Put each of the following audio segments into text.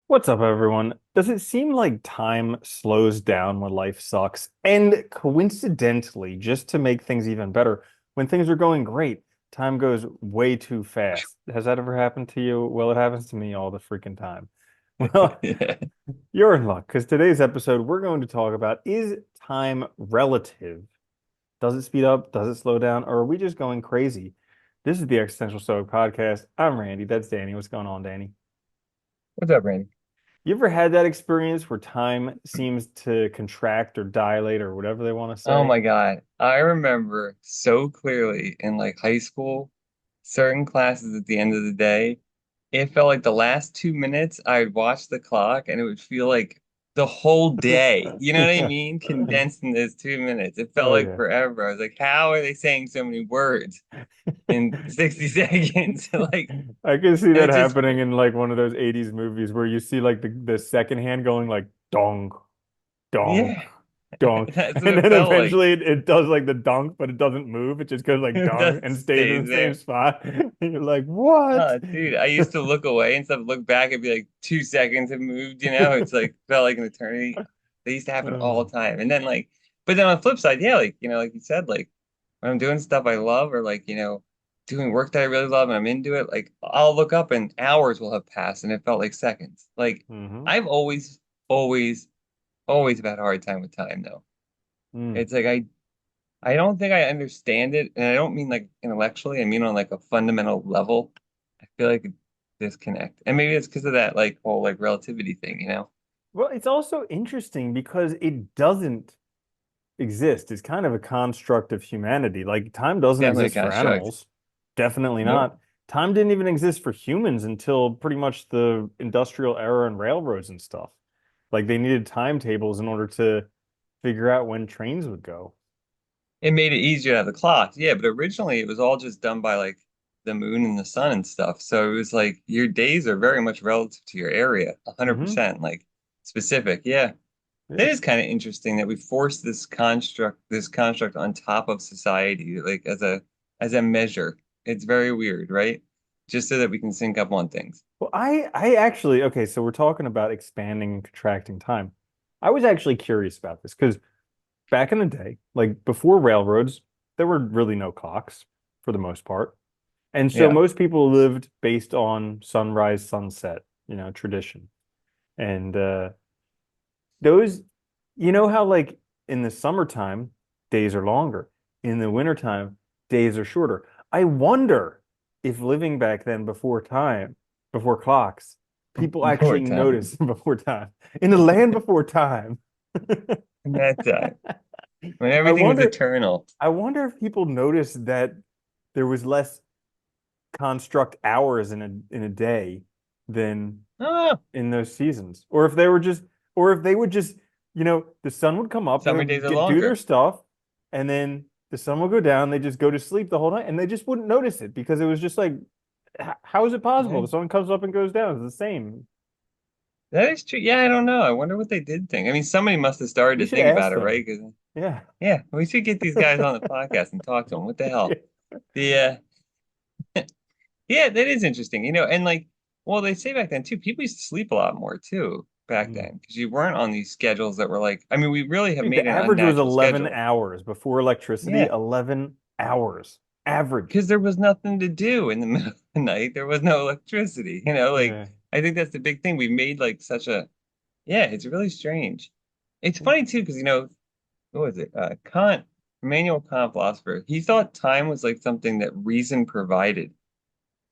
What's up, everyone? Does it seem like time slows down when life sucks? And coincidentally, just to make things even better, when things are going great, time goes way too fast. Has that ever happened to you? Well, it happens to me all the freaking time. Well, Yeah. you're in luck because today's episode, we're going to talk about is time relative? Does it speed up? Does it slow down? Or are we just going crazy? This is the Existential Stoic podcast. I'm Randy. That's Danny. What's going on, Danny? What's up, Randy? You ever had that experience where time seems to contract or dilate or whatever they want to Oh say? my God. I remember so clearly in like high school, certain classes at the end of the day, it felt like the last 2 minutes I'd watch the clock and it would feel like the whole day. You know what I Yeah. mean? Condensed in those 2 minutes. It felt Oh like yeah. forever. I was like, how are they saying so many words in 60 seconds? Like, I can see and that it just, happening in like one of those 80s movies where you see like the second hand going like dong, dong, yeah, dong. that's what And it then felt like. eventually it does like the dunk, but it doesn't move. It just goes like It dong just and stays in stays the same there. spot. And you're like, what? Oh, dude, I used to look away and stuff, look back, it'd be like 2 seconds have moved, It's like felt like an eternity. They used to happen all Oh, the time. And then like, but then on the flip side, yeah, like, like you said, like when I'm doing stuff I love or like, doing work that I really love and I'm into it, like I'll look up and hours will have passed and it felt like seconds. Like mm-hmm. I've always, always had a hard time with time though. Mm. It's like I don't think I understand it, and I don't mean like intellectually. I mean on like a fundamental level. I feel like a disconnect, and maybe it's because of that like whole like relativity thing. Well, it's also interesting because it doesn't exist. It's kind of a construct of humanity. Like time doesn't Definitely a exist for construct. animals. Definitely Nope. not. Time didn't even exist for humans until pretty much the industrial era and railroads and stuff. Like they needed timetables in order to figure out when trains would go. It made it easier to have the clocks, yeah, but originally it was all just done by like the moon and the sun and stuff. So it was like your days are very much relative to your area, Hmm. 100% like specific. Yeah. That Yeah. is kind of interesting that we forced this construct on top of society, like as a measure. It's very weird, right? Just so that we can sync up on things. Well, I actually, okay, so we're talking about expanding and contracting time. I was actually curious about this because back in the day, like before railroads, there were really no clocks for the most part. And so Yeah. most people lived based on sunrise, sunset, tradition. And those, you know how like in the summertime, days are longer. In the wintertime, days are shorter. I wonder if living back then before time, before clocks, people Before actually time. noticed before time. In the land before time. And that time. When I everything was wonder, eternal. I wonder if people noticed that there was less construct hours in a day than Oh, in those seasons, or if they were just, or if they would just, the sun would come up, they summer days would are do their longer. stuff, and then the sun would go down. They just go to sleep the whole night, and they just wouldn't notice it because it was just like, how is it possible? Yeah. The sun comes up and goes down. It's the same. That is true. Yeah, I don't know. I wonder what they did think. I mean, somebody must have started We to should think ask about it, right? them. 'Cause Yeah. yeah, we should get these guys on the podcast and talk to them. What the Yeah. hell? The Yeah, that is interesting. And like, well, they say back then too, people used to sleep a lot more too back Mm. then because you weren't on these schedules that were like, I mean, we really I have think made the an average was unnatural 11 schedule. hours before electricity. Yeah, 11 hours average. because there was nothing to do in the middle of the night. There was no electricity. Like Yeah. I think that's the big thing. We made like such a, yeah, it's really strange. It's funny too because what was it? Kant, Immanuel Kant, philosopher, he thought time was like something that reason provided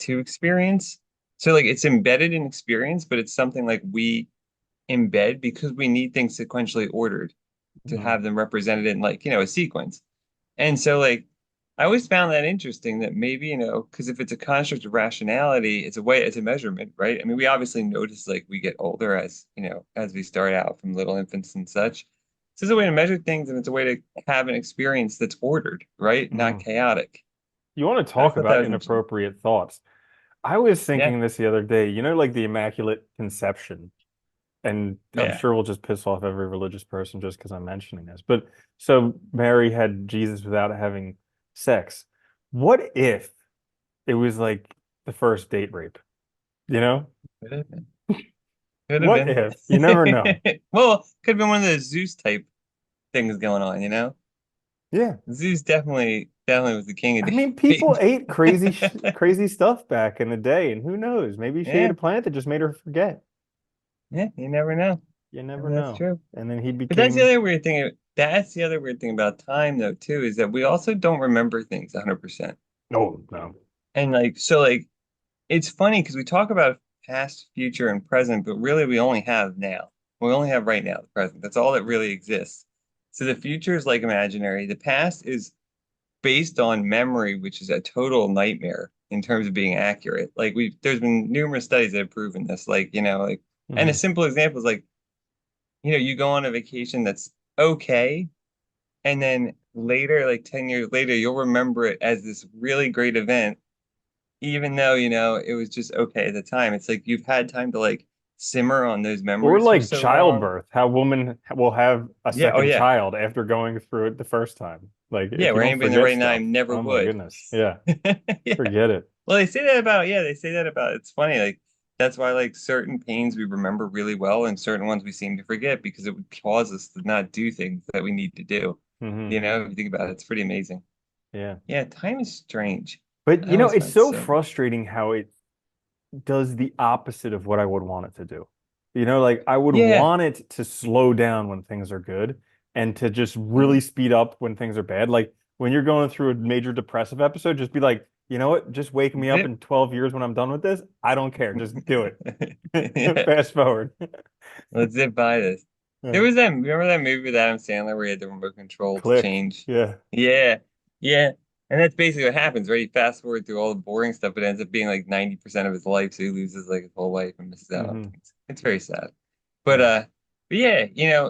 to experience. So like it's embedded in experience, but it's something like we embed because we need things sequentially ordered to Mm. have them represented in like, a sequence. And so like I always found that interesting that maybe, because if it's a construct of rationality, it's a measurement, right? I mean, we obviously notice like we get older as we start out from little infants and such. This is a way to measure things and it's a way to have an experience that's ordered, right? Not Mm. chaotic. You want to I talk thought that about was interesting. inappropriate thoughts. I was Yeah. thinking this the other day, like the Immaculate Conception, and I'm Yeah. sure we'll just piss off every religious person just because I'm mentioning this. But so Mary had Jesus without having sex. What if it was like the first date rape, you know? Could have What been. if? You never know. Well, could have been one of those Zeus type things going on, you know? Yeah. Zeus definitely was the king of I mean, people dating. ate crazy stuff back in the day, and who knows? Maybe she ate Yeah, a plant that just made her forget. yeah, you never know. You never And that's know. true. And then he But that's the became, other weird thing. That's the other weird thing about time, though, too, is that we also don't remember things 100%. oh no. And like, so like, it's funny because we talk about past, future, and present, but really we only have now. We only have right now, the present. That's all that really exists. So the future is like imaginary. The past is based on memory, which is a total nightmare in terms of being accurate. Like there's been numerous studies that have proven this. Like, and a Hmm. simple example is like, you go on a vacation that's okay, and then later, like 10 years later, you'll remember it as this really great event, even though, it was just okay at the time. It's like you've had time to like simmer on those Or memories for like so long. childbirth, how women will have a Yeah, oh second yeah. child after going through it the first time. Like Yeah, if you where don't anybody in the forget right stuff, time never oh my would. goodness. Yeah, Yeah. forget it. Well, they say that about, it's funny, like that's why like certain pains we remember really well and certain ones we seem to forget because it would cause us to not do things that we need to do. Hmm. If you think about it, it's pretty amazing. Yeah. Yeah, time is strange. But I you know, always it's find it so so weird. frustrating how it does the opposite of what I would want it to do. You know, like I would Yeah. want it to slow down when things are good and to just Hmm. really speed up when things are bad. Like when you're going through a major depressive episode, just be like, you know what? Just wake me up Zip. in 12 years when I'm done with this. I don't care. Just do it. Yeah. Fast forward. Let's zip by this. There Yeah. was that, remember that movie with Adam Sandler where he had the remote control to Click. change? Yeah. Yeah. Yeah. And that's basically what happens, right? He fast forward through all the boring stuff, but it ends up being like 90% of his life. So he loses like his whole life and misses out on Hmm. things. It's very sad. But Yeah. but yeah, yeah,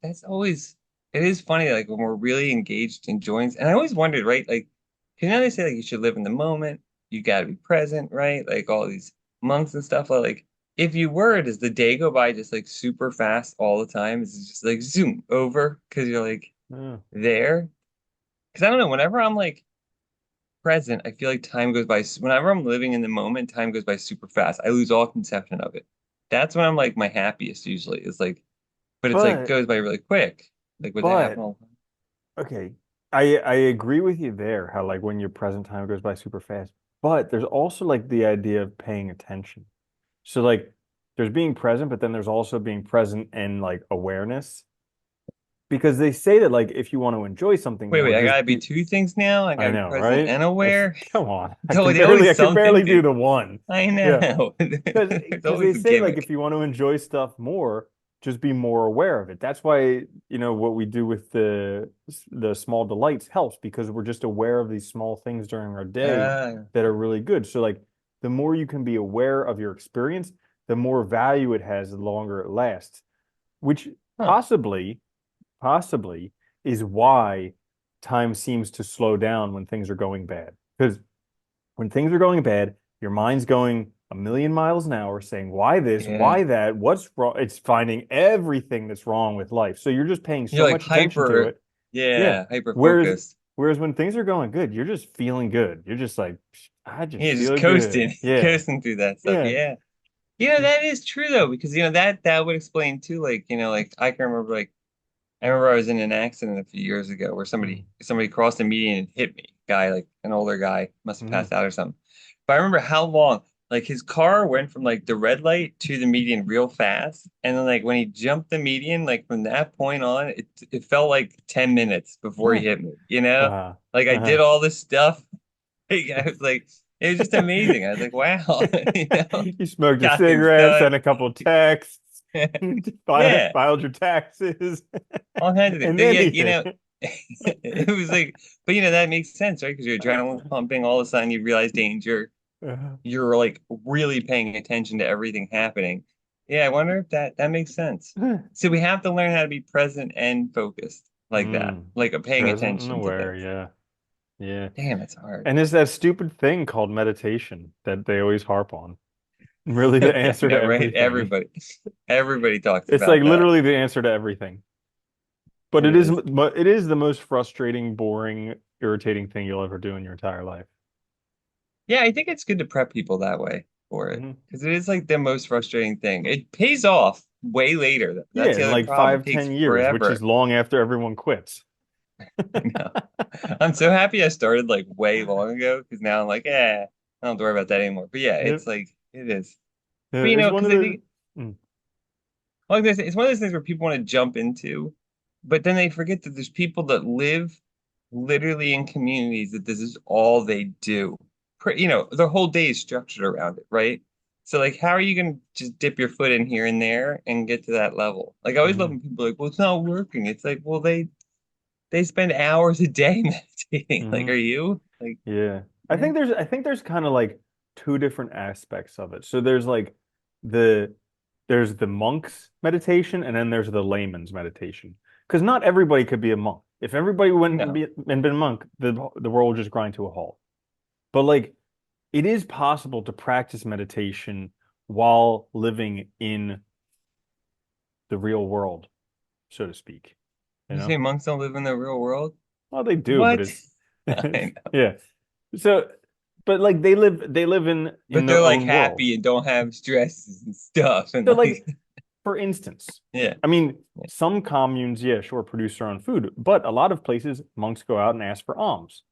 that's always, it is funny, like when we're really engaged in joins. And I always wondered, right? Like, because now they say like you should live in the moment, you gotta be present, right? Like all these monks and stuff are like, if you were, does the day go by just like super fast all the time? Is it just like zoom over because you're like Yeah. there? Because I don't know, whenever I'm like present, I feel like time goes by. Whenever I'm living in the moment, time goes by super fast. I lose all conception of it. That's when I'm like my happiest usually. It's like, but it's like But goes by really quick. Like would that happen but all the time? okay. I agree with you there, how like when your present time goes by super fast. But there's also like the idea of paying attention. So like there's being present, but then there's also being present and like awareness. Because they say that like if you want to enjoy something Wait, more, I gotta just be be two things now. I I gotta be know, present right? and That's aware. come on. No, it's always I can something, barely do dude. the one. I Yeah. know. There's Because they always a say like gimmick. if you want to enjoy stuff more, just be more aware of it. That's why, you know, what we do with the small delights helps because we're just aware of these small things during our day Uh, that are really good. So like the more you can be aware of your experience, the more value it has the longer it lasts, which huh. possibly is why time seems to slow down when things are going bad. Because when things are going bad, your mind's going a million miles an hour saying, why this, Yeah. why that, what's wrong? It's finding everything that's wrong with life. So you're just paying You're so like much attention to hyper, it. Yeah. yeah, hyper Whereas, focused. whereas when things are going good, you're just feeling good. You're just like, I just Yeah, just feel good. coasting, Yeah. coasting through that stuff. Yeah. Yeah. That is true though, because that would explain too, like, like I can remember like I remember I was in an accident a few years ago where Mm-hmm. somebody crossed the median and hit me. Guy, like an older guy, must have Mm-hmm. passed out or something. But I remember how long, like his car went from like the red light to the median real fast. And then like when he jumped the median, like from that point on, it felt like 10 minutes before he hit me, you know? Uh-huh. Like I did Uh-huh. all this stuff. Like, I was like, it was just amazing. I was like, wow, You smoked your got things cigarette, done. sent a couple texts, Yeah, filed your taxes, all kinds of things. and But then yeah, he hit. it was like, but that makes sense, right? Because your adrenaline's pumping, all of a sudden you realize danger. Uh, You're like really paying attention to everything happening. Yeah, I wonder if that makes sense. So we have to learn how to be present and focused like that, mm, like paying present and attention to aware, things. yeah. Yeah. Damn, it's hard. And there's that stupid thing called meditation that they always harp on. Really the I answer to know, right? everything. Everybody talks It's like about that. literally the answer to everything. But It is. it is the most frustrating, boring, irritating thing you'll ever do in your entire life. Yeah, I think it's good to prep people that way. for it Hmm. because it is like the most frustrating thing. It pays off way later, though. Yeah, That's the in other like problem. five, It takes 10 years, which is forever. long after everyone quits. I know. I'm so happy I started like way long ago because now I'm like, I don't have to worry about that anymore. But yeah, Yep. it's like it is. Yeah, But it's one because of I the. think Mm. like this, it's one of those things where people want to jump into, but then they forget that there's people that live literally in communities that this is all they do. Their whole day is structured around it, right? So like, how are you going to just dip your foot in here and there and get to that level? Like, I always love Mhm. when people are like, well, it's not working. It's like, well, they spend hours a day meditating. Like, are Mhm. you? Like, Yeah. yeah, I think there's kind of like two different aspects of it. So there's like the there's the monk's meditation and then there's the layman's meditation. Because not everybody could be a monk. If everybody went no. and been a monk, the world would just grind to a halt. But like it is possible to practice meditation while living in the real world, so to speak. You You say know? monks don't live in the real world? Well, they do, but What? it's I know. yeah. So, but like they live in But their they're like own world. happy and don't have stresses and stuff. And So like like, for instance, yeah, I mean, yeah, some communes, yeah, sure, produce their own food, but a lot of places monks go out and ask for alms.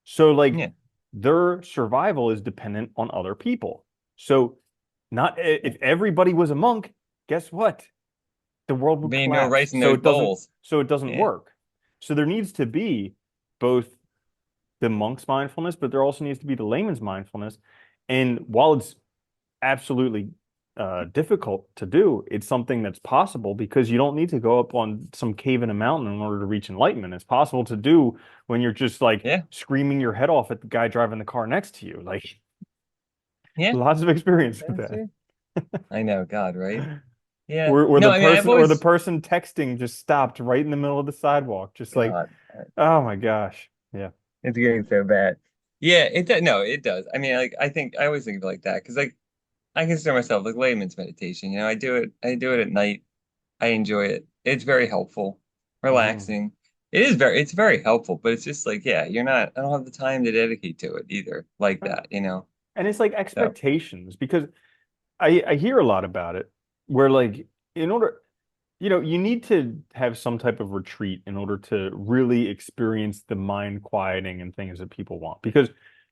So like yeah, their survival is dependent on other people. So not yeah. if everybody was a monk, guess what? The world would Being no collapse. rice in those bowls. So it doesn't Yeah, work. So there needs to be both the monk's mindfulness, but there also needs to be the layman's mindfulness. And while it's absolutely difficult to do, it's something that's possible because you don't need to go up on some cave in a mountain in order to reach enlightenment. It's possible to do when you're just like yeah, screaming your head off at the guy driving the car next to you. Like yeah. lots of experience with That's that. true. I know, God, right? Yeah. Where No, I mean, I've or the always, person texting just stopped right in the middle of the sidewalk, just like, God, oh my gosh. Yeah. it's getting so bad. Yeah, it does. No, it does. I mean, like, I always think of it like that because, like, I consider myself like layman's meditation. I do it at night. I enjoy it. It's very helpful, Mhm. relaxing. It's very helpful, but it's just like, yeah, I don't have the time to dedicate to it either, like that. And it's like So, expectations because I hear a lot about it where like in order you need to have some type of retreat in order to really experience the mind quieting and things that people want. Because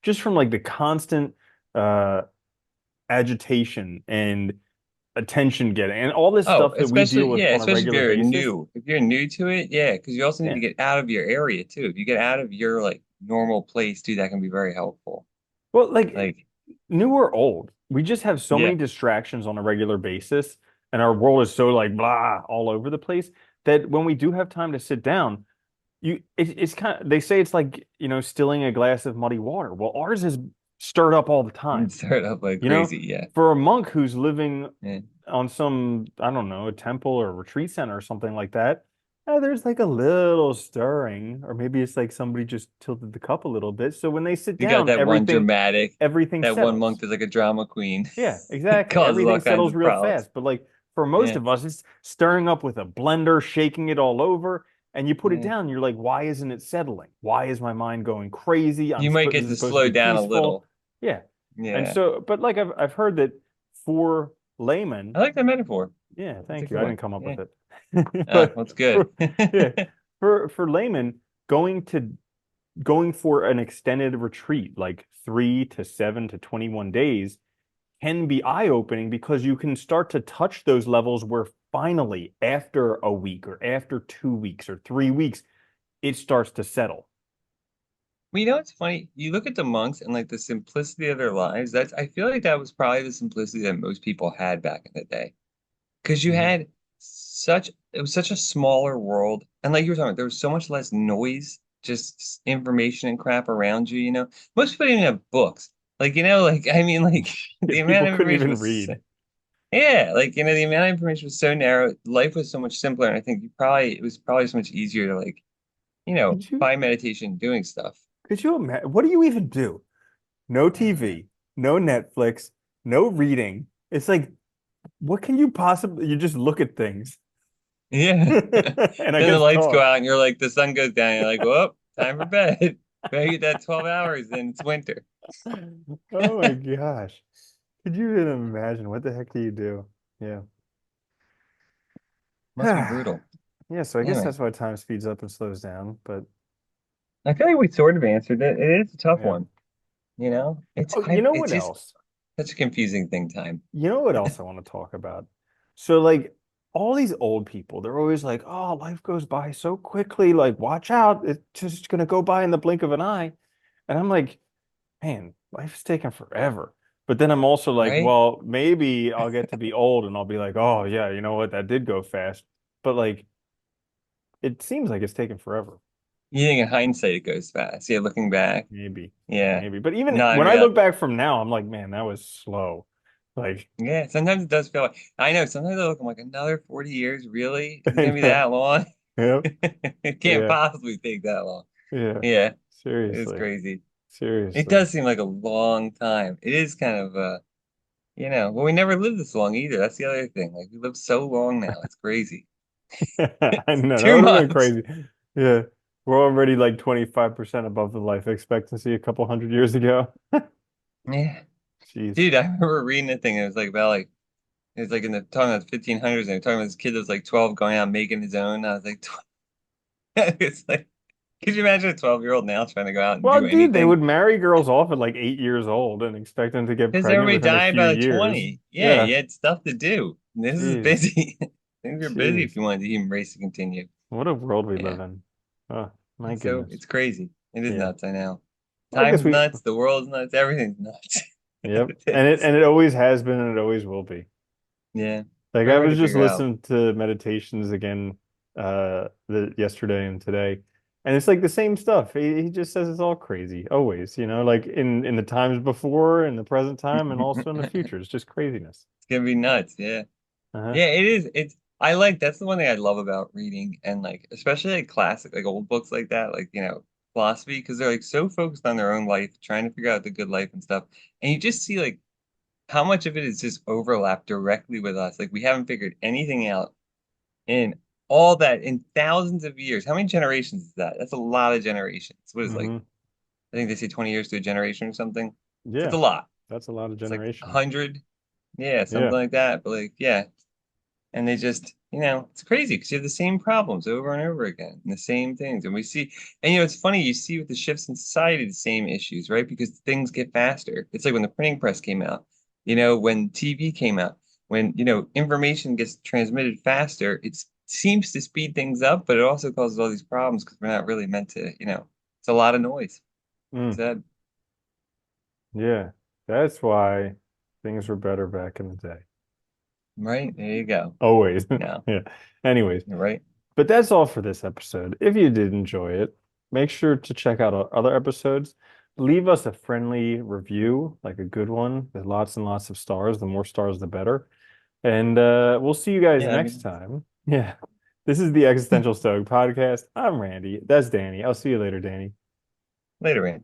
just from like the constant uh agitation and attention getting and all this oh, stuff that we deal with on a especially regular basis. if you're new to it, yeah, because you also need to Yeah. get out of your area too. If you get out of your like normal place too, that can be very helpful. Well, like Like, new or old, we just have so yeah, many distractions on a regular basis, and our world is so like blah all over the place that when we do have time to sit down, it's kind of they say it's like, stilling a glass of muddy water. Well, ours is stirred up all the time. start up like You know, crazy. Yeah, for a monk who's living yeah. on some, I don't know, a temple or a retreat center or something like that, there's like a little stirring, or maybe it's like somebody just tilted the cup a little bit. So when they sit You got down, everything that one monk settles. that's like a drama queen. Yeah, It exactly. causes all Everything kinds settles of real problems. fast. But like for most Yeah, of us, it's stirring up with a blender, shaking it all over, and you put it yeah. down, and you're like, why isn't it settling? Why is my mind going crazy? You might This get is to supposed to slow be down a peaceful. little. Yeah. And Yeah. so, but like I've heard that for I laymen, like that metaphor. yeah, That's a thank you. good I one. didn't come up Yeah. with it. Ah, But that's good. for yeah, for laymen, going to going for an extended retreat, like 3 to 7 to 21 days, can be eye-opening because you can start to touch those levels where finally, after a week or after 2 weeks or 3 weeks, it starts to settle. Well, you know what's funny? You look at the monks and like the simplicity of their lives. I feel like that was probably the simplicity that most people had back in the day. Because you Mhm. had it was such a smaller world. And like you were talking about, there was so much less noise, just information and crap around you. Most people didn't even have books. Like, I mean, like Yeah, the amount people of couldn't information even was read. yeah, like the amount of information was so narrow. Life was so much simpler. And I think it was probably so much easier to like, Could you find meditation doing stuff. could you imagine what do you even do? No TV, no Netflix, no reading. It's like, what can you possibly you just look at things Yeah. and I Then the guess lights go talk. out and you're like, the sun goes down. You're like, well, time for bed. Better get that 12 hours, then it's winter. Oh my gosh. Could you even imagine? What the heck do you do? Yeah. Must be brutal. Yeah, so I guess Anyway, that's why time speeds up and slows down. But I feel like we sort of answered it. It is a tough yeah. one, you know? Oh, you know It's what just else? such a confusing thing, time. You know what else I want to talk about? So like all these old people, they're always like, "Oh, life goes by so quickly. Like, watch out. It's just gonna go by in the blink of an eye." And I'm like, man, life's taking forever. But then I'm also like, Right? well, maybe I'll get to be old and I'll be like, oh yeah, you know what? That did go fast. But like it seems like it's taking forever. You think in hindsight it goes fast. Yeah, looking back. Maybe. Yeah. Maybe. But even Not in when I real. look back from now, I'm like, man, that was slow. Like, Yeah, sometimes it does feel like I know, sometimes I look, I'm like, another 40 years, really? Is it I gonna be know. that long? Yep. It can't Yeah. possibly take that long. Yeah. Yeah, it's Seriously. crazy. It Seriously. does seem like a long time. It is kind of well, we never lived this long either. That's the other thing. Like we live so long now. It's crazy. I It's know that too would have been much. crazy. Yeah. We're already like 25% above the life expectancy a couple hundred years ago. Yeah. Jeez. Dude, I remember reading a thing. It was like about like it was like in the talking about the 1500s, and they were talking about this kid that was like 12 going out and making his own. I was like, it's like, could you imagine a 12-year-old now trying to go out and Well, do dude, they anything? would marry girls off at like 8 years old and expect them to get Because pregnant everybody within a died few by like years. 20. Yeah, you Yeah. had stuff to do. This is Jeez. busy. Things are busy if Jeez. you wanted the human race to continue. What a world we live Yeah. in. Oh, my And so goodness. it's crazy. It is Yeah. nuts, I know. Well, I guess Time's we, nuts, the world's nuts, everything's nuts. yep. It And it is. and it always has been and it always will be. Yeah. Like Very I hard was to just figure out. listening to meditations again yesterday and today. And it's like the same stuff. He just says it's all crazy, always, like in the times before, in the present time, and also in the It's future. It's just craziness. gonna be nuts, yeah. Uh-huh. Yeah, it is. I like that's the one thing I love about reading and like especially like classic like old books like that, like philosophy, because they're like so focused on their own life, trying to figure out the good life and stuff. And you just see like how much of it is just overlap directly with us. Like we haven't figured anything out in all that in thousands of years. How many generations is that? That's a lot of generations. What is it, like Hmm. I think they say 20 years to a generation or something. It's Yeah. a lot. That's a lot of It's like generations. 100, yeah, Yeah. something like that. But like, yeah. And they just, it's crazy because you have the same problems over and over again, and the same things. And we see, and it's funny, you see with the shifts in society, the same issues, right? Because things get faster. It's like when the printing press came out, when TV came out, when, information gets transmitted faster, it seems to speed things up, but it also causes all these problems because we're not really meant to, it's a lot of noise. Like I Mm. said, Yeah. That's why things were better back in the day. right? There you go. Always. No, Yeah. Anyways, you're right. but that's all for this episode. If you did enjoy it, make sure to check out our other episodes. Leave us a friendly review, like a good one, with lots and lots of stars. The more stars, the better. And we'll see you guys Yeah, that'd next be time. Yeah. This is the Existential Stoic Podcast. I'm Randy. That's Danny. I'll see you later, Danny. later, Rand.